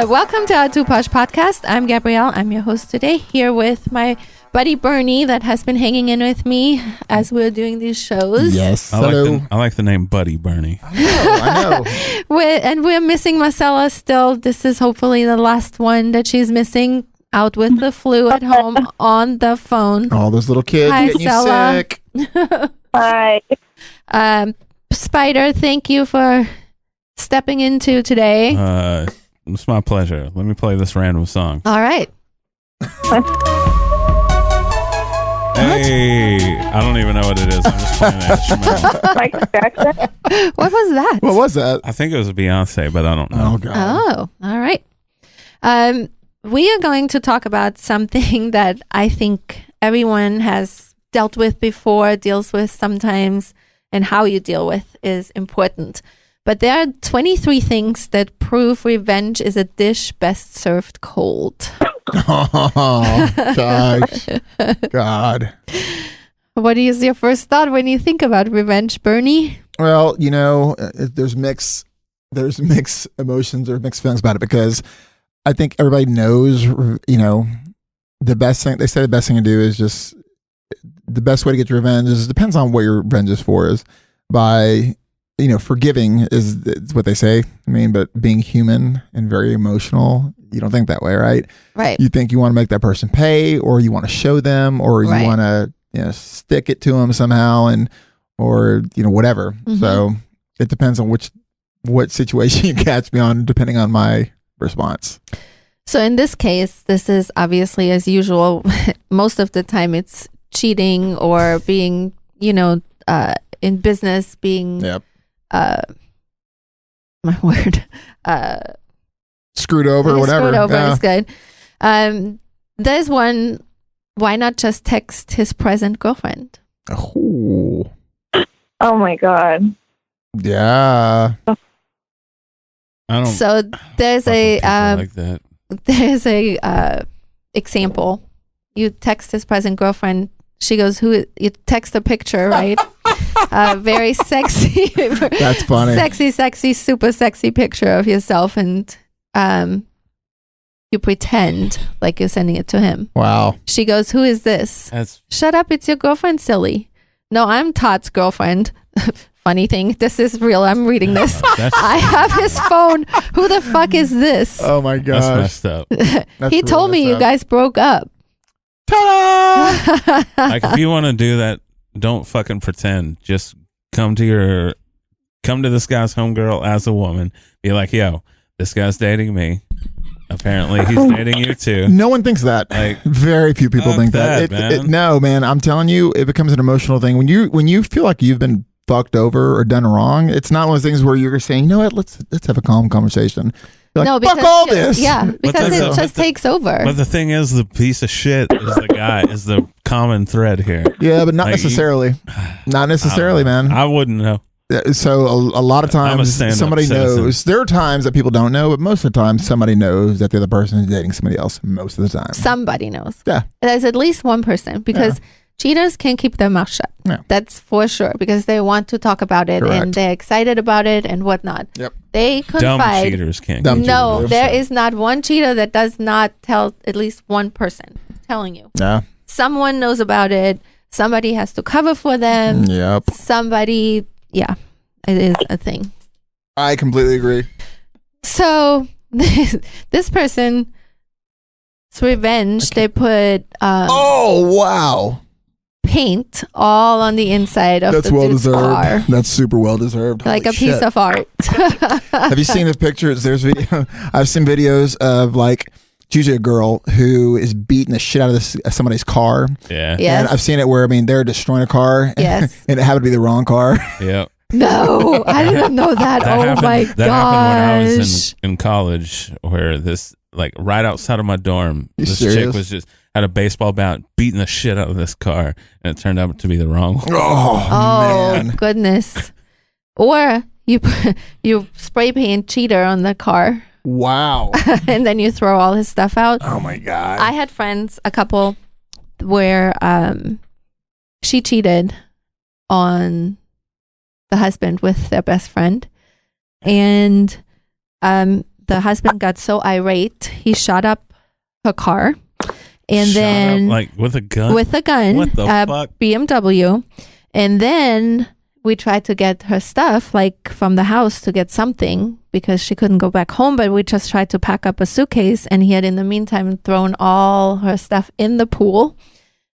Welcome to our Posh podcast. I'm Gabrielle. I'm your host today, here with my buddy Bernie that has been hanging in with me as we're doing these shows. Yes. I like the name Buddy Bernie. I know. And we're missing Marcella still. This is hopefully the last one that she's missing, out with the flu at home on the phone. All those little kids Hi, getting Stella. you sick. Hi. Spider, thank you for stepping into today. It's my pleasure. Let me play this random song. All right. Hey, I don't even know what it is. I'm just playing an instrumental. Michael Jackson? What was that? What was that? I think it was Beyonce, but I don't know. Oh, God. Oh, all right. We are going to talk about something that I think everyone has dealt with before, deals with sometimes, and how you deal with is important. But there are 23 things that prove revenge is a dish best served cold. Oh, gosh. God. What is your first thought when you think about revenge, Bernie? Well, you know, there's mixed emotions or mixed feelings about it, because I think everybody knows, you know, the best thing to do is just, the best way to get your revenge is, depends on what your revenge is for, is by, you know, forgiving is what they say. I mean, but being human and very emotional, you don't think that way, right? Right. You think you want to make that person pay, or you want to show them, or you Right. want to, you know, stick it to them somehow, or, you know, whatever. Mhm. So it depends on what situation you catch me on, depending on my response. So in this case, this is obviously, as usual, most of the time it's cheating or being, you know, in business, being, Yep. my word, Screwed over or whatever. Screwed over Yeah. is good. There's one, why not just text his present girlfriend? Oh, Oh my God. yeah. I don't. So there's fuck with people a like that. there's a example. You text his present girlfriend. She goes, "Who?" You text a picture, right? Very sexy. That's funny. Sexy, super sexy picture of yourself, and you pretend like you're sending it to him. Wow. She goes, "Who is this?" That's Shut up! It's your girlfriend, silly. No, I'm Todd's girlfriend. Funny thing, this is real. I'm reading this. that's, I have his phone. Who the fuck is this? Oh my that's gosh. messed up. That's He really told me messed you up. guys broke up. Ta-da! Like, if you want to do that, don't fucking pretend. Just come to this guy's homegirl as a woman. Be like, yo, this guy's dating me. Apparently, he's dating you too. No one thinks that. Like, Very few people fuck think that. that, man. No, man. I'm telling you, it becomes an emotional thing when you feel like you've been fucked over or done wrong. It's not one of those things where you're saying, you know what, let's have a calm conversation. You're like, No, fuck because all this. Yeah, because the- it but just takes over. But the thing is, the piece of shit is the guy, is the common thread here. Yeah, but not Like, necessarily. Not necessarily, man. I wouldn't know. So a lot of I'm a times stand-up somebody citizen. knows. There are times that people don't know, but most of the time somebody knows that the other person is dating somebody else. Most of the time. Somebody knows. Yeah. There's at least one person, because cheaters can keep their mouth shut. Yeah. That's for sure, because they want to talk about it Correct. and they're excited about it and whatnot. Yep. They Dumb confide. cheaters can't. Dumb get No, cheaters. there is not one cheater that does not tell at least one person. I'm telling you. Yeah. Someone knows about it. Somebody has to cover for them. Yep. Somebody, yeah, it is a thing. I completely agree. So this person's revenge, they put Oh wow. paint all on the inside of That's the well dude's deserved. car. That's super well deserved. Like Holy a piece shit. of art. Have you seen the pictures? There's video. I've seen videos of, like, it's usually a girl who is beating the shit out of somebody's car. Yeah. Yes. And I've seen it where, I mean, they're destroying a car. Yes. And it happened to be the wrong car. Yeah. No, I didn't know that. Oh happened, my that happened when I was gosh. in college, where this, like, right outside of my dorm, You this serious? chick was just had a baseball bat beating the shit out of this car, and it turned out to be the wrong one. Oh, Oh man. goodness. Or you spray paint cheater on the car Wow. and then you throw all his stuff out. Oh, my God. I had friends, a couple, where she cheated on the husband with their best friend, and the husband got so irate he shot up her car, and Shot then up, like with a gun. with a gun, What the fuck? BMW, and then we tried to get her stuff like from the house to get something because she couldn't go back home, but we just tried to pack up a suitcase, and he had in the meantime thrown all her stuff in the pool.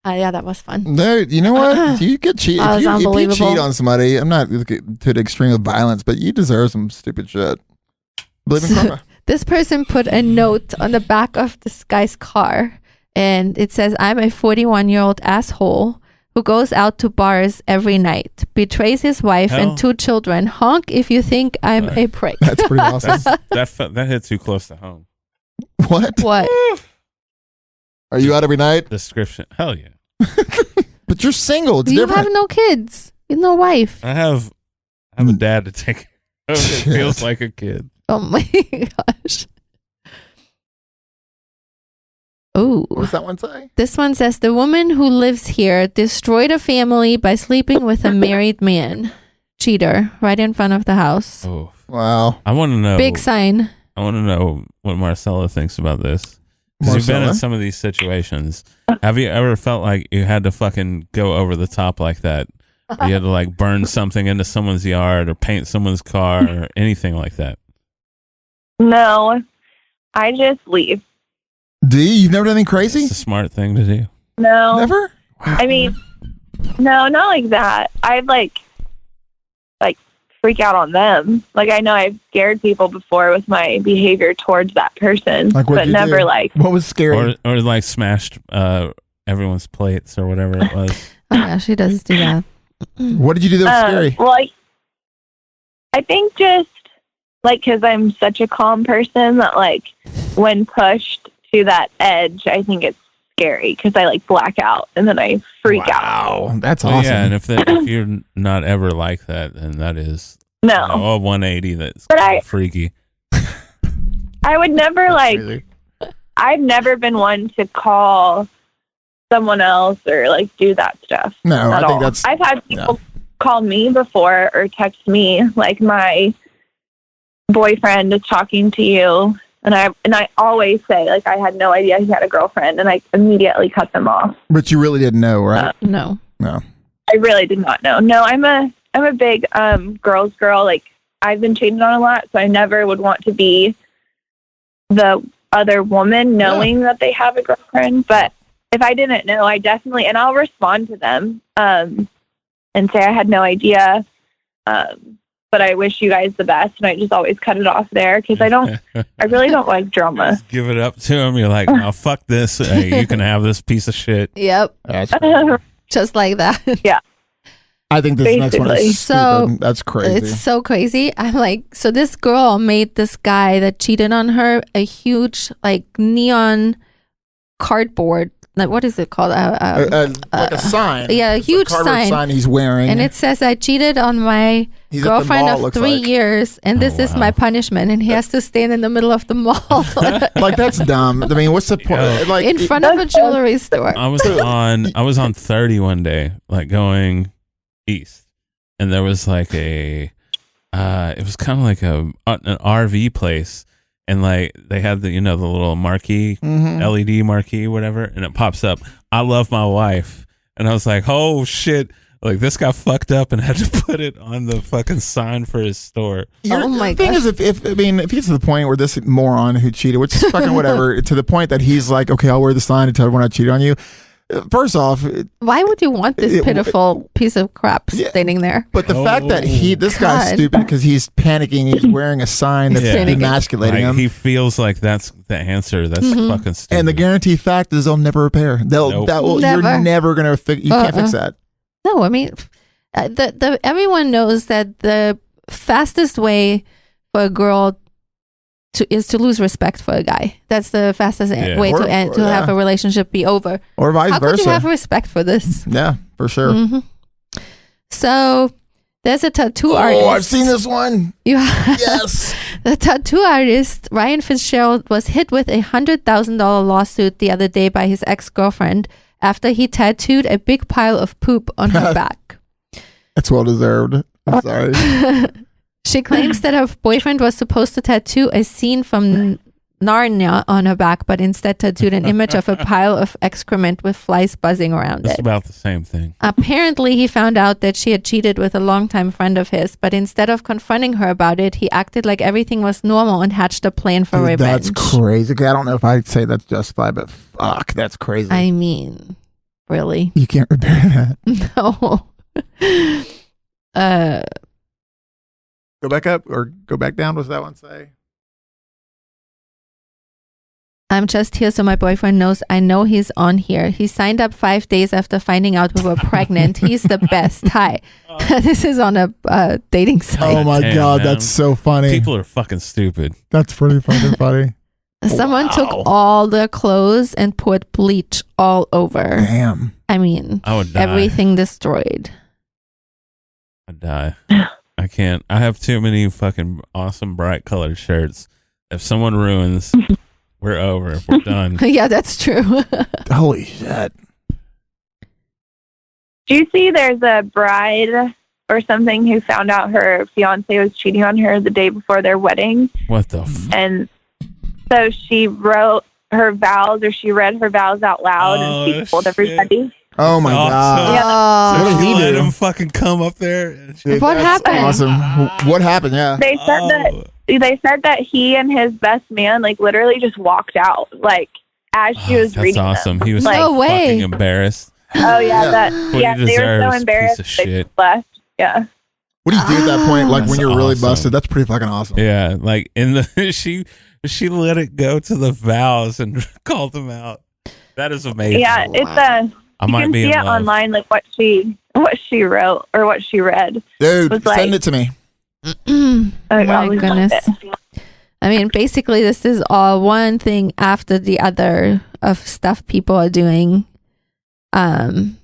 Yeah, that was fun. No, you know what? You get cheat. That was If you unbelievable. cheat on somebody, I'm not to the extreme of violence, but you deserve some stupid shit. Believe in karma. This person put a note on the back of this guy's car, and it says, "I'm a 41-year-old asshole who goes out to bars every night, betrays his wife Hell. and 2 children. Honk if you think I'm a prick." That's pretty awesome. That hit too close to home. What? What? Are you out every night? Description. Hell yeah. But you're single. It's You different. have no kids. You have no wife. I have a dad to take care of. It Shit. feels like a kid. Oh my gosh. Oh. What does that one say? This one says, "The woman who lives here destroyed a family by sleeping with a married man. Cheater, right in front of the house." Oh, Wow. I want to know. Big sign. I want to know what Marcella thinks about this. 'Cause you've been Marcella? in some of these situations. Have you ever felt like you had to fucking go over the top like that? Or you had to like burn something into someone's yard or paint someone's car or anything like that? No, I just leave. D, you've never done anything crazy? It's a smart thing to do. No. Never? I mean, no, not like that. I'd like freak out on them. Like, I know I've scared people before with my behavior towards that person, Like, what'd but you never do? like, What was scary? Or like smashed everyone's plates or whatever it was. Oh yeah, she does do that. What did you do that was scary? well, I think just like, because I'm such a calm person that like when pushed to that edge, I think it's scary because I like black out and then I freak out. Wow. That's Well, awesome. yeah, and if you're not ever like that, then that is No, a 180 that's But I- freaky. I would never That's like, crazy. I've never been one to call someone else or like do that stuff. No, I at think all. that's I've had people call me before or text me like, my boyfriend is talking to you, and I always say like I had no idea he had a girlfriend, and I immediately cut them off. But you really didn't know, right? No. No. I really did not know. No, I'm a big girl's girl. Like, I've been cheated on a lot, so I never would want to be the other woman knowing that they have a girlfriend. But if I didn't know, I definitely, and I'll respond to them and say I had no idea, but I wish you guys the best, and I just always cut it off there because I really don't like drama. Just give it up to him. You're like, oh, fuck this. Hey, you can have this piece of shit. Yep. That's Just like that. I think this next one Basically. is So, stupid. That's crazy. It's so crazy. I'm like, so this girl made this guy that cheated on her a huge like neon cardboard. Like, what is it called? Like a sign. Yeah, a huge cardboard sign. he's wearing. And it says, "I cheated on my He's at the girlfriend mall, of looks 3 like. years, and this is wow. my punishment." And he has to stand in the middle of the mall Like, that's dumb. I mean, what's the point? Yo. Like, in front of a jewelry store. I was on 30 one day, like going east, and there was like it was kind of like an RV place, and like they had the the little marquee, Mhm. LED marquee, whatever, and it pops up, "I love my wife," and I was like, oh shit. Like, this got fucked up and had to put it on the fucking sign for his store. Oh my the thing gosh. is, if he gets to the point where this moron who cheated, which is fucking whatever, to the point that he's like, okay, I'll wear the sign and tell everyone I cheated on you. First off, Why would you want this It- pitiful piece of crap Yeah. standing there? but the fact that this guy's God. stupid because he's panicking, he's wearing a sign that's Yeah. emasculating Like, him. he feels like that's the answer. That's fucking stupid. And the guaranteed fact is they'll never repair. Nope. You're Never. never gonna fix. You can't fix that. No, I mean, the everyone knows that the fastest way for a girl is to lose respect for a guy. That's the fastest Yeah. way Or- to end, or- to have yeah. a relationship be over. Or vice How versa. could you have respect for this? Yeah, for sure. Mhm. So there's a tattoo artist. Oh, I've seen this one. You Yes. The tattoo artist Ryan Fitzgerald was hit with a $100,000 lawsuit the other day by his ex-girlfriend after he tattooed a big pile of poop on her back. That's well deserved. I'm sorry. She claims that her boyfriend was supposed to tattoo a scene from Narnia on her back, but instead tattooed an image of a pile of excrement with flies buzzing around It's it. about the same thing. Apparently, he found out that she had cheated with a longtime friend of his, but instead of confronting her about it, he acted like everything was normal and hatched a plan for Dude, revenge. that's crazy. Okay, I don't know if I'd say that's justified, but fuck, that's crazy. I mean, really? You can't repair that. No. Go back up or go back down. What's that one say? I'm just here so my boyfriend knows I know he's on here. He signed up 5 days after finding out we were pregnant. He's the best. Hi. This is on a dating site. Oh my Damn, God, man. that's so funny. People are fucking stupid. That's pretty fucking funny. Someone took all their clothes and put bleach all over. Damn. I mean, I would die. everything destroyed. I'd die. I can't. I have too many fucking awesome bright colored shirts. If someone ruins, we're over. We're done. Yeah, that's true. Holy shit. Do you see there's a bride or something who found out her fiance was cheating on her the day before their wedding? What the fuck? And so she wrote her vows, or she read her vows out loud, and she told shit. everybody. Oh my Awesome. God. Oh. What did he let do? him fucking come up there. And Dude, What that's happened? Awesome. What happened? Yeah. They said that he and his best man like literally just walked out like as she was That's reading awesome. them. He was Like, No way. fucking embarrassed. oh yeah, that What yeah, he they were so deserves, embarrassed piece of they shit. just left. Yeah. What do you do at that point? Like when That's you're really awesome. busted? That's pretty fucking awesome. Yeah, like in the she let it go to the vows and called them out. That is amazing. Yeah, it's I you might can be see in it love. online, like what she wrote or what she read. Dude, Was send like- it to me. Oh My goodness. I mean, basically, this is all one thing after the other of stuff people are doing. I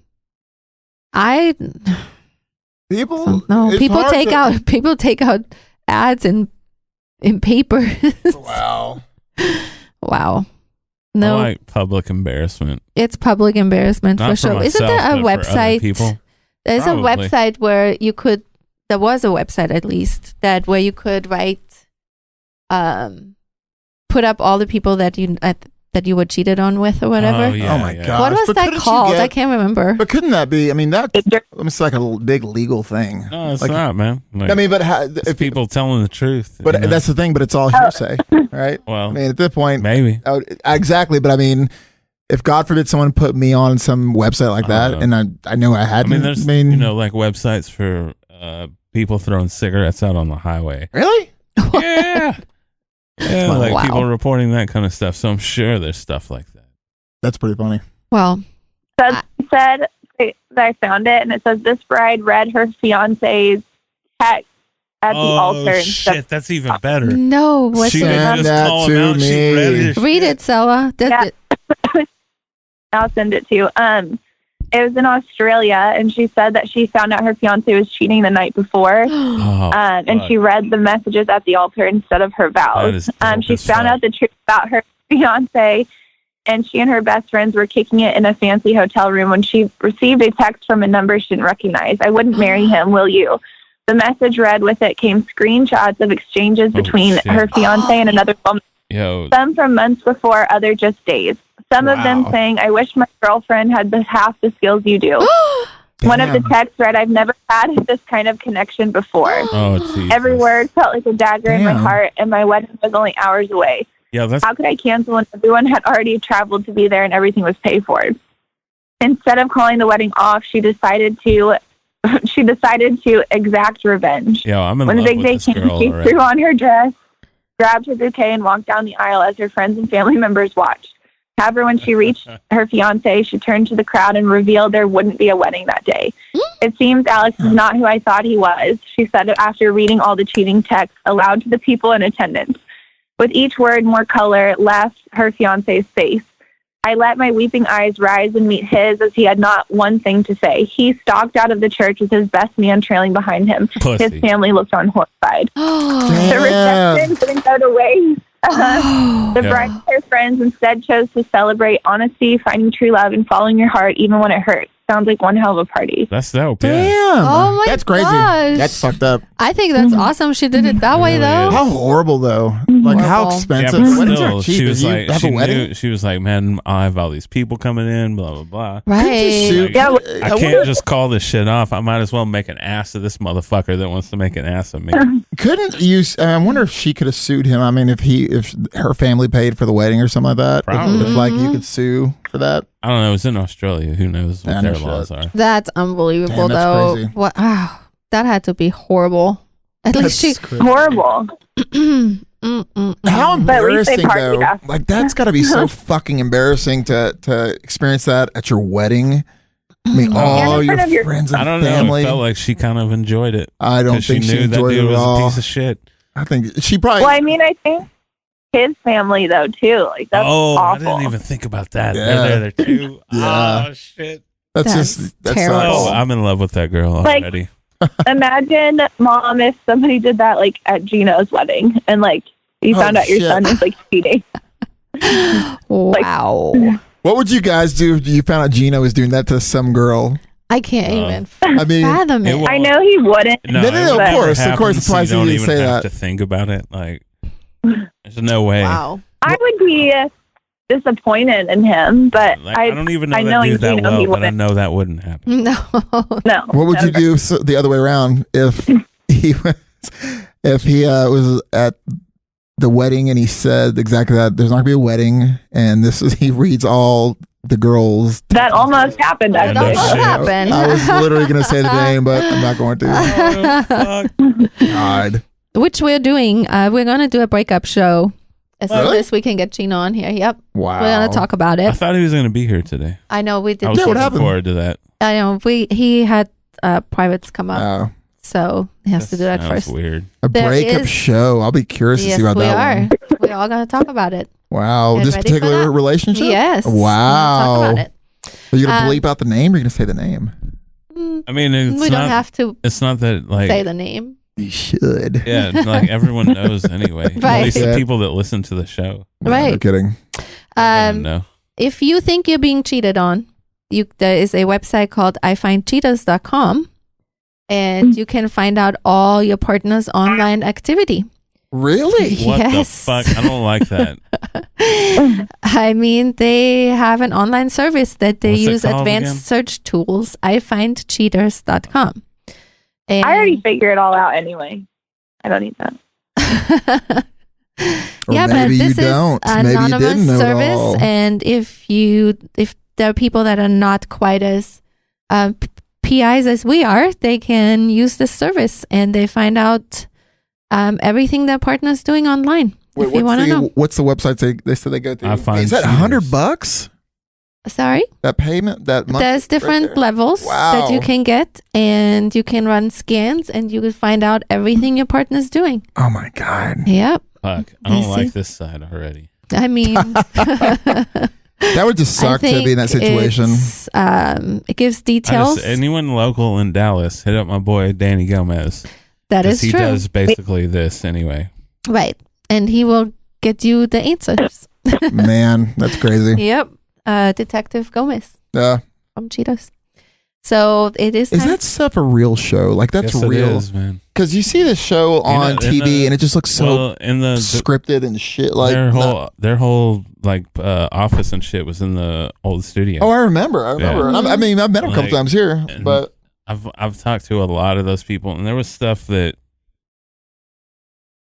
People? no, it's people hard take to- out ads in paper. Wow. Wow. I No, like public embarrassment. it's public embarrassment Not for for sure. Isn't myself, there a but for other website? people. There's Probably. a website where you could. There was a website at least where you could write, put up all the people that you were cheated on with or whatever. Oh, yeah, Oh my yeah. God. What was But that couldn't you called? get- I can't remember. But couldn't that be? I mean, that's It's almost like a big legal thing. No, it's Like- not, man. Like, I mean, but it's people telling the truth. But you know? that's the thing. But it's all hearsay, right? well, I mean, at this point, maybe. exactly. But I mean, if God forbid someone put me on some website like that, and I know I I hadn't. mean, there's like websites for people throwing cigarettes out on the highway. really? Yeah, yeah, funny. like Wow. people reporting that kind of stuff. So I'm sure there's stuff like that. That's pretty funny. Well, Said that I found it, and it says this bride read her fiance's text at the altar. And stuff. shit, that's even better. no, what's She it? didn't Send just that call him to out. She me. read his Read shit. it, Sella. I'll send it to you. It was in Australia, and she said that she found out her fiance was cheating the night before. Oh, And fuck. she read the messages at the altar instead of her That vows. is dope She as found fuck. out the truth about her fiance, and she and her best friends were kicking it in a fancy hotel room when she received a text from a number she didn't recognize. I wouldn't marry him, will you? The message read with it came screenshots of exchanges between shit. her fiance and another woman, Yo, some from months before, other just days. Some of them Wow. saying, I wish my girlfriend had half the skills you do. One of the Damn. texts read, I've never had this kind of connection before. oh, Jesus. Every word felt like a dagger in my Damn. heart, and my wedding was only hours away. Yeah, that's How could I cancel when everyone had already traveled to be there and everything was paid for? Instead of calling the wedding off, she decided to exact revenge. yo. I'm in When the love big with day this came, girl she already. threw on her dress, grabbed her bouquet, and walked down the aisle as her friends and family members watched. However, when she reached her fiance, she turned to the crowd and revealed there wouldn't be a wedding that day. It seems Alex is not who I thought he was, she said after reading all the cheating texts aloud to the people in attendance. With each word, more color left her fiance's face. I let my weeping eyes rise and meet his as he had not one thing to say. He stalked out of the church with his best man trailing behind him. Pussy. His family looked on horrified. The Damn. reception didn't go the way he The bride and her friends instead chose to celebrate honesty, finding true love, and following your heart even when it hurts. Sounds like one hell of a party. That's dope. Damn. Yeah. Oh my That's crazy. gosh. That's fucked up. I think that's awesome. She did it that way, really though. is. How horrible, though. Like, how Horrible. expensive. Yeah, but Weddings still, are cheap. she was If you like, have a wedding? she was like, man, I have all these people coming in, blah blah blah. Right. Like, Yeah, I can't just call this shit off. I might as well make an ass of this motherfucker that wants to make an ass of me. Couldn't you? I wonder if she could have sued him. I mean, if her family paid for the wedding or something like that. Probably. If like you could sue for that. I don't know. It's in Australia. Who knows what Yeah, their no shit. laws are? That's unbelievable, Damn, that's though. crazy. What? That had to be horrible. At least she. That's crazy. horrible. How But at least they embarrassing partied though! after. Like that's got to be so fucking embarrassing to experience that at your wedding. I mean, all in your front of your- friends and I don't know. family. It felt like she kind of enjoyed it. I don't 'cause think she knew that enjoyed dude it at was all. a piece of shit. I think she probably. Well, I mean, I think his family though too. Like that's I awful. didn't even think about that. Yeah. They're there too. Yeah. Oh shit. that's That's just that's terrible. Oh, sucks. I'm in love with that girl Like- already. Imagine, Mom, if somebody did that like at Gino's wedding, and like you Oh, found out your shit. son was like cheating. Wow. What would you guys do if you found out Gino was doing that to some girl? I can't Uh, even I mean, fathom it it. will- I know he wouldn't. No, it of would never course, happen, of course, it's so why you you don't didn't even say have that. to think about it. Like, there's no way. Wow. I would be disappointed in him, but Like, I don't even know I that know dude that Gino, he well, but I wouldn't. know that wouldn't happen. No. No. what would you never. do the other way around if he was at the wedding and he said exactly that? There's not gonna be a wedding, and he reads all the girls. That almost happened. That Actually. almost happened. I was literally gonna say the name, but I'm not going to. Oh, fuck. God. Which we're doing. We're going to do a breakup show as soon Really? as we can get Gino on here. Yep. Wow. We're going to talk about I it. thought he was going to be here today. I know we did. I was Yeah, what looking happened? forward to that. I know he had privates come up, Oh, so he has to do that sounds first. weird. a There breakup is- show. I'll be curious to Yes, see about we that are. one. We're all going to talk about it. Wow, Get this ready for particular that? relationship. Yes. we're gonna Wow. talk about it. Are you gonna Um, bleep out the name? Or are you gonna say the name? I mean, it's We don't not. have to It's not that like. say the name. You should. Yeah, like everyone knows anyway. At Right. least the Yeah. people that listen to the show. No, Right. No kidding. No. If you think you're being cheated on, there is a website called ifindcheaters.com, and you can find out all your partner's online activity. Really? What Yes. the fuck? I don't like that. I mean, they have an online service that they What's it use called advanced again? search tools. ifindcheaters.com. And I already figured it all out anyway. I don't need that. Or yeah, but maybe you this is don't. Maybe you anonymous didn't know it service, all. and if there are people that are not quite as PIs as we are, they can use this service and they find out everything their partner's doing online. Wait, if you want to know. what's the website they said they go through? I find Is that cheaters. $100? Sorry, That payment? That month? there's different there? levels that you Wow. can get, and you can run scans, and you can find out everything your partner's doing. Oh my God. Yep. Fuck. I You don't see? like this side already. I mean, That would just suck to be in that situation. It gives details. Anyone local in Dallas, hit up my boy Danny Gomez. That 'Cause is he true. does basically this anyway. Right. And he will get you the answers. Man, that's crazy. Yep. Detective Gomez Yeah. from Cheetos. So it is. Is time- that stuff a real show? Like that's Yes, it real? is, man. Because you see this show on in TV the- and it just looks so Well, in the scripted and shit. Like their whole like office and shit was in the old studio. Oh, I remember. Yeah. I mean, I've met him a couple Like, times here, and- but I've talked to a lot of those people, and there was stuff that,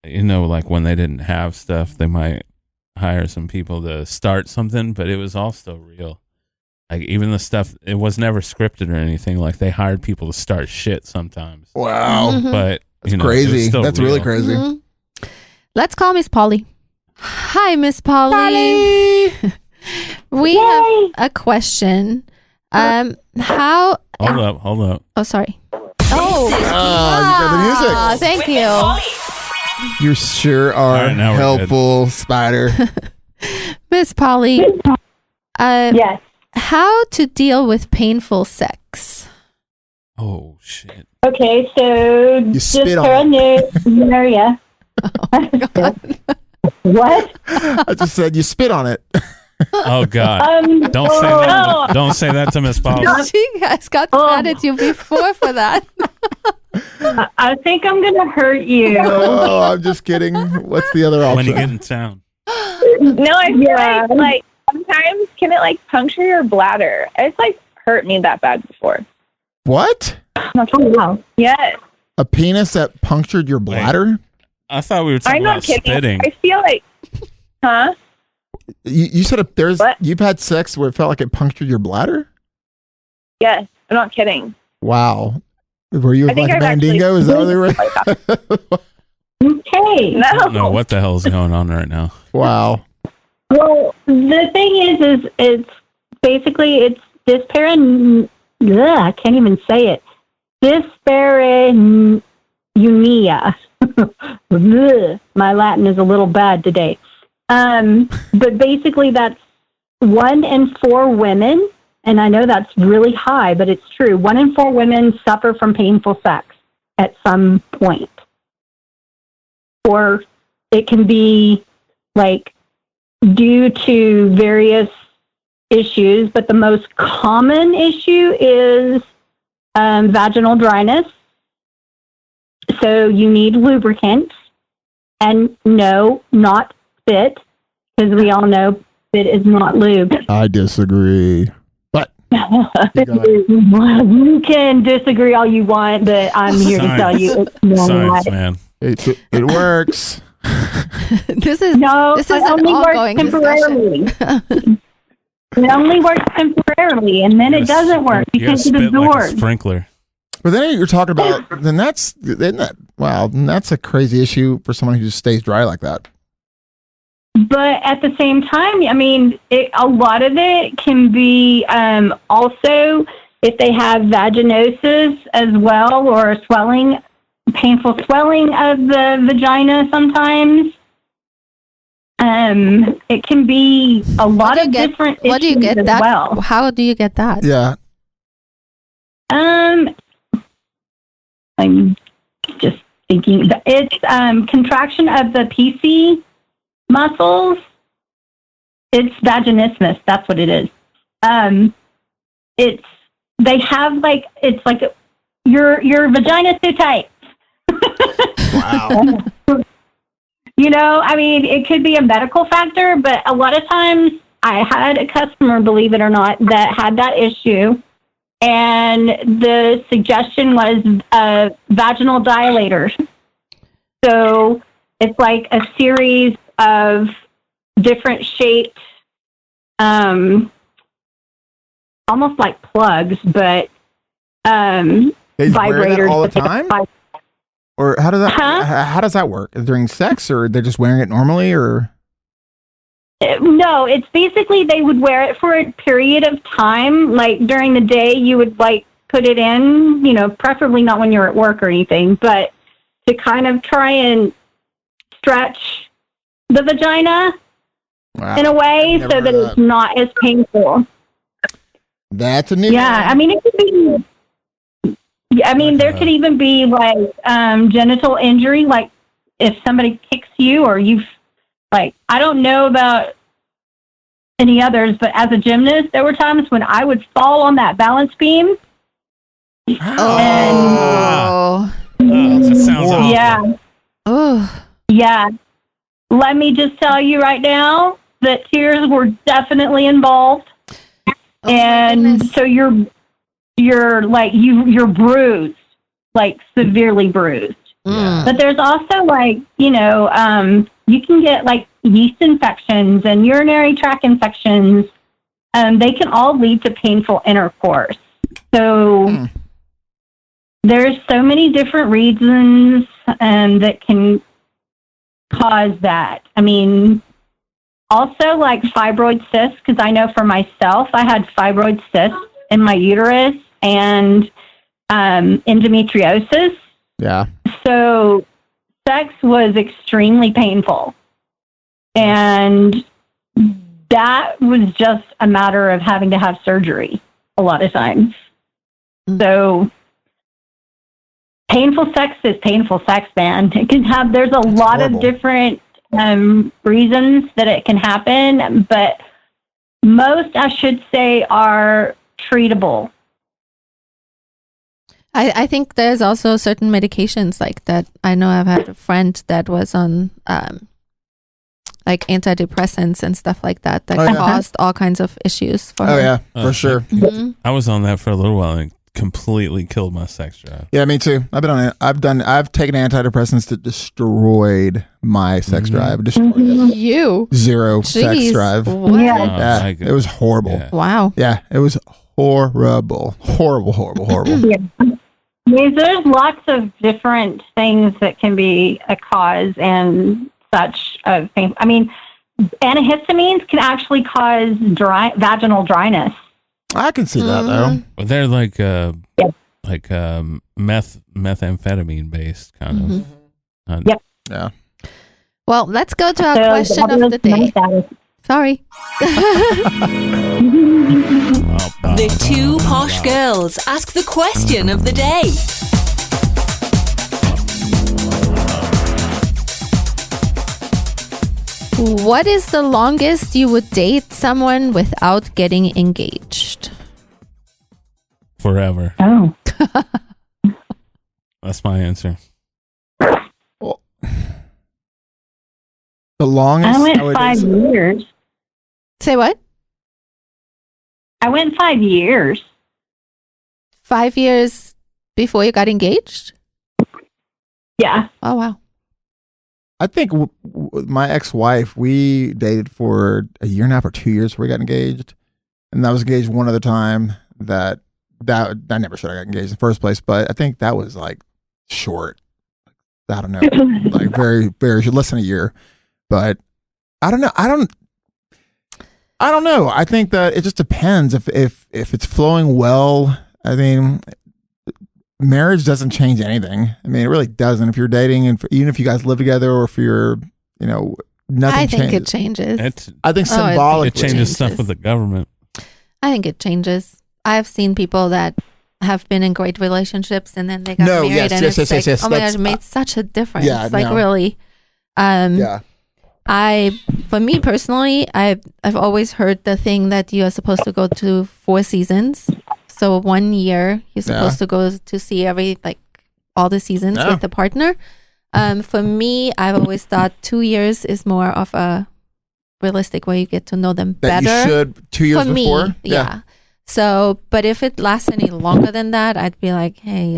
like when they didn't have stuff, they might hire some people to start something, but it was all still real. Like even the stuff, it was never scripted or anything. Like they hired people to start shit sometimes, wow, Mhm. but that's it was crazy. still That's really real. crazy. Mhm. Let's call Miss Polly. Hi, Miss Polly. We have a question. How? Hold up. Oh, sorry. Oh, you got the music. thank you, You sure are All right, now we're helpful, Spider. Miss Polly. Yes. How to deal with painful sex? Oh shit! Okay, so You just spit for on a new area. What? I just said you spit on it. Oh God! Don't say that. Don't say that to Miss Posh. She has got mad at you before for that. I think I'm going to hurt you. Oh, I'm just kidding. What's the other option? When you get in town. No, I feel like sometimes can it like puncture your bladder? It's like hurt me that bad before. What? Oh, wow. Yes. A penis that punctured your bladder? I thought we were talking I'm not about kidding. spitting. I feel like, huh? You said What? you've had sex where it felt like it punctured your bladder? Yes, I'm not kidding. Wow. Were you I think like I've Mandingo? Is that what they were? Okay. No. I don't know what the hell's going on right now. Wow. Well, the thing is it's basically it's dyspareunia. I can't even say it. Dyspareunia. My Latin is a little bad today. But basically that's 1 in 4 women, and I know that's really high, but it's true. 1 in 4 women suffer from painful sex at some point. Or it can be like due to various issues, but the most common issue is vaginal dryness. So you need lubricant, and no, not spit, because we all know spit is not lube. I disagree. But You can disagree all you want, but I'm here to tell you it's not. Science, man. it works. This is No, this it is an only works ongoing temporarily. discussion. It only works temporarily, and then it doesn't work You gotta because it spit like a absorbs. sprinkler. But then you're talking about then that's a crazy issue for someone who just stays dry like that. But at the same time, I mean, a lot of it can be also if they have vaginosis as well, or swelling, painful swelling of the vagina sometimes. It can be a lot of different issues What do you get as that? well. How do you get that? Yeah. I'm just thinking. It's contraction of the PC muscles. It's vaginismus. That's what it is. They have like it's like your vagina's too tight. Wow. You know, I mean, it could be a medical factor, but a lot of times I had a customer, believe it or not, that had that issue. And the suggestion was vaginal dilators. So it's like a series of different shaped, almost like plugs, but They wear that vibrators. all the time? Or how does that Huh? how does that work? During sex, or they're just wearing it normally, or No, it's basically they would wear it for a period of time. Like during the day, you would like put it in, you know, preferably not when you're at work or anything, but to kind of try and stretch the vagina wow. in a way I've never so that heard it's not as painful. That's a new Yeah, I mean, it could be. I mean, there could even be like genital injury, like if somebody kicks you or you've. Like, I don't know about any others, but as a gymnast, there were times when I would fall on that balance beam. Oh. That sounds awful. Yeah. Oh. Yeah. Let me just tell you right now that tears were definitely involved. Oh, and my goodness. so you're like, you're bruised, like severely bruised. Mm. But there's also like, you know, you can get like yeast infections and urinary tract infections. They can all lead to painful intercourse. So there's so many different reasons that can cause that. I mean, also like fibroid cysts, because I know for myself, I had fibroid cysts in my uterus and endometriosis. Yeah. So sex was extremely painful. And that was just a matter of having to have surgery a lot of times. So painful sex is painful sex, man. It can have, there's a lot horrible. of different reasons that it can happen, but most, I should say, are treatable. I think there's also certain medications like that. I know I've had a friend that was on like antidepressants and stuff like that caused all kinds of issues for her. Oh yeah, for sure. Mhm. I was on that for a little while and it completely killed my sex drive. Yeah, me too. I've been on it. I've taken antidepressants that destroyed my sex drive. Destroyed it. You. Zero sex Jeez. drive. What? Yeah. Oh, Yeah, my it God. was horrible. Yeah. Wow. Yeah, it was horrible. Yeah. There's lots of different things that can be a cause and such of things. I mean, antihistamines can actually cause vaginal dryness. I can see that though. But they're like methamphetamine based kind of. Yep. Yeah. Well, let's go to our question of the day. Sorry. The two posh girls ask the question of the day. What is the longest you would date someone without getting engaged? Forever. Oh. That's my answer. Well, the longest I went would 5 say- years. Say what? I went 5 years. 5 years before you got engaged? Yeah. Oh, wow. I think my ex-wife, we dated for a year and a half or 2 years before we got engaged, and I was engaged one other time. That I never should have got engaged in the first place, but I think that was like short. I don't know, like very, very less than a year. But I don't know. I don't know. I think that it just depends if it's flowing well. I mean, marriage doesn't change anything. I mean, it really doesn't. If you're dating, and even if you guys live together, or if you're, nothing. I think changes. it changes. I think Oh, it symbolically, It changes stuff with the government. I think it changes. I've seen people that have been in great relationships and then they got No, married yes, and yes, it's yes, like, yes, oh my that's- gosh, it made such a difference. Yeah, Like no. really. Yeah. For me personally, I've always heard the thing that you are supposed to go to 4 seasons. So 1 year you're supposed to go to see all the seasons Yeah. with the partner. For me, I've always thought 2 years is more of a realistic way you get to know them That better. you should 2 years For before. me, yeah. So, but if it lasts any longer than that, I'd be like, hey,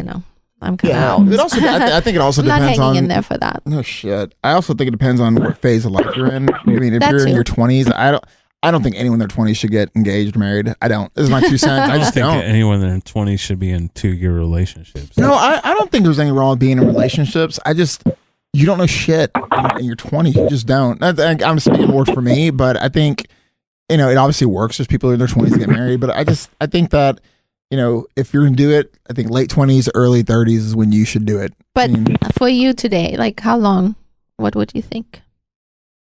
I'm kind of out. It also, I think it also I'm not depends hanging on. in there for that. No shit. I also think it depends on what phase of life you're in. I mean, if That you're in too. your 20s, I don't think anyone in their 20s should get engaged, married. I don't. This is my 2 cents. I I just think don't. anyone in their 20s should be in 2-year relationships. No, I don't think there's anything wrong with being in relationships. You don't know shit in your 20s. You just don't. I'm speaking more for me, but I think, it obviously works. There's people in their 20s that get married, but I think that, if you're going to do it, I think late 20s, early 30s is when you should do it. But I mean, for you today, how long? What would you think?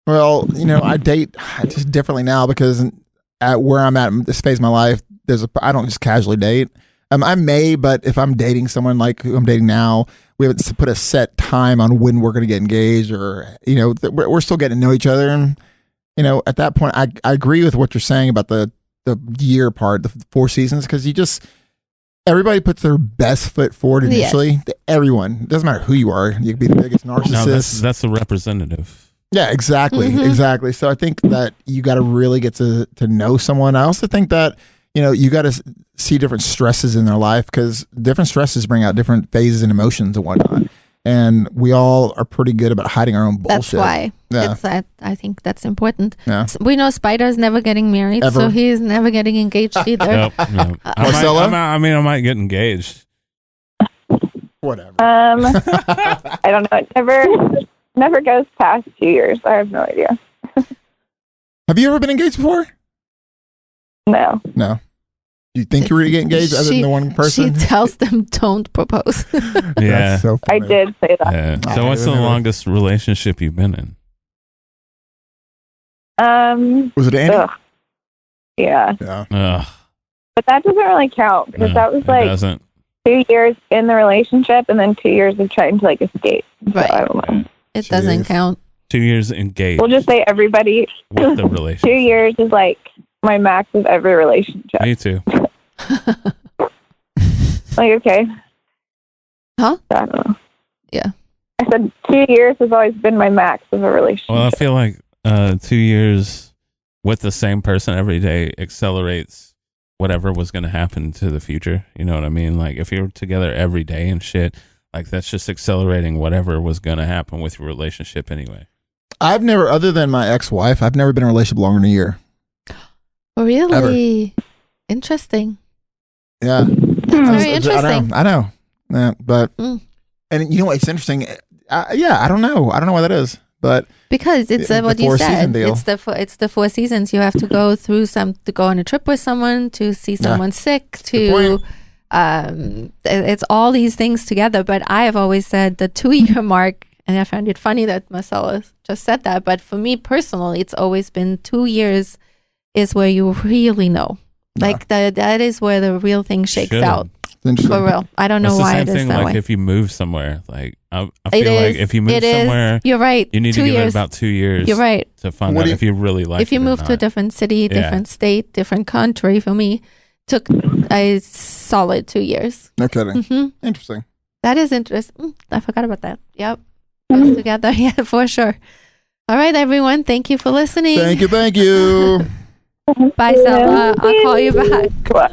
well, I date just differently now because at where I'm at in this phase of my life, I don't just casually date. I may, but if I'm dating someone like who I'm dating now, we haven't put a set time on when we're going to get engaged, or we're still getting to know each other. And at that point, I agree with what you're saying about the year part, the 4 seasons, because everybody puts their best foot forward initially. Yes. Everyone, it doesn't matter who you are. You could be the biggest narcissist. No, that's the representative. Yeah, exactly. Mhm. Exactly. So I think that you got to really get to know someone. I also think that, you got to see different stresses in their life, because different stresses bring out different phases and emotions and whatnot. And we all are pretty good about hiding our own bullshit. That's why. Yeah. I think that's important. Yeah. We know Spider's never getting married, Ever. so he's never getting engaged either. Nope, no. Marcella? I might get engaged. Whatever. I don't know. It never goes past 2 years. I have no idea. Have you ever been engaged before? No. No. Do you think you were going to get engaged other than the one person? She tells them don't propose. Yeah. That's so I funny. did say that. Yeah. Oh, So what's the never- longest relationship you've been in? Was it Andy? Ugh. Yeah. Yeah. Ugh, But that doesn't really count because no, that was it like doesn't. 2 years in the relationship and then 2 years of trying to escape. So Right. I don't know. It doesn't Jeez. count. 2 years engaged. We'll just say everybody. with the 2 relationship. years is like my max of every relationship. Me too. Like, okay. Huh? I don't know. Yeah. I said 2 years has always been my max of a relationship. Well, I feel like 2 years with the same person every day accelerates whatever was going to happen to the future. You know what I mean? Like if you're together every day and shit, like that's just accelerating whatever was going to happen with your relationship anyway. I've never, other than my ex-wife, I've never been in a relationship longer than a year. Really? Interesting. Yeah. That's very interesting. I know. Yeah, but Mm. and you know what's interesting? I don't know. I don't know why that is, but Because it's the what you 4-season said. deal. It's the 4 seasons. You have to go through to go on a trip with someone, to see someone sick, Good to it's all these things together. But I have always said the 2-year mark, and I found it funny that Marcella just said that. But for me personally, it's always been 2 years is where you really know. Like that is where the real thing shakes Should. out. interesting. For real. I don't know It's the why same it is thing that like way. if you move somewhere. Like I It feel like is. if you move It is. somewhere, You're right. you need 2 to give it years. about 2 years. You're right. to find What out do you- if you really like If you it or move to a not. different city, Yeah. different state, different country, for me, took a solid 2 years. No kidding. Hmm. Interesting. That is interesting. I forgot about that. Yep. Goes together. Yeah, for sure. All right, everyone. Thank you for listening. Thank you. Bye, Selma. I'll call you back. What?